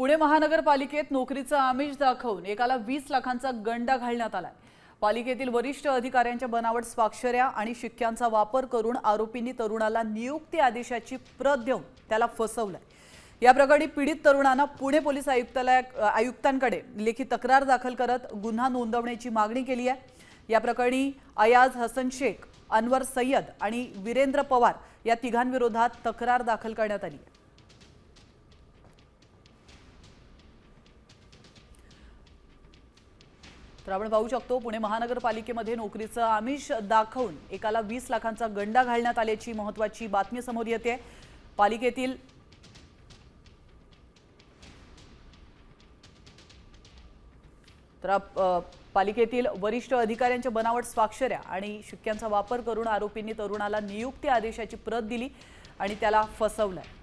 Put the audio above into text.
पुणे महानगरपालिकेत नोकरीचं आमिष दाखवून एकाला 20 लाखांचा गंडा घालण्यात आलाय। पालिकेतील वरिष्ठ अधिकाऱ्यांच्या बनावट स्वाक्षऱ्या आणि शिक्क्यांचा वापर करून आरोपींनी तरुणाला नियुक्ती आदेशाची प्रत देऊन त्याला फसवलंय। या प्रकरणी पीडित तरुणांना पुणे पोलीस आयुक्तांकडे लेखी तक्रार दाखल करत गुन्हा नोंदवण्याची मागणी केली आहे। या प्रकरणी अयाज हसन शेख, अनवर सय्यद आणि वीरेंद्र पवार या तिघांविरोधात तक्रार दाखल करण्यात आली आहे। तर आपण पाहू शकतो पुणे महानगरपालिकेमध्ये नोकरीचं आमिष दाखवून एकाला 20 लाखांचा गंडा घालण्यात आल्याची महत्त्वाची बातमी समोर येते। पालिकेतील वरिष्ठ अधिकाऱ्यांच्या बनावट स्वाक्षऱ्या आणि शिक्क्यांचा वापर करून आरोपींनी तरुणाला नियुक्ती आदेशाची प्रत दिली आणि त्याला फसवलंय।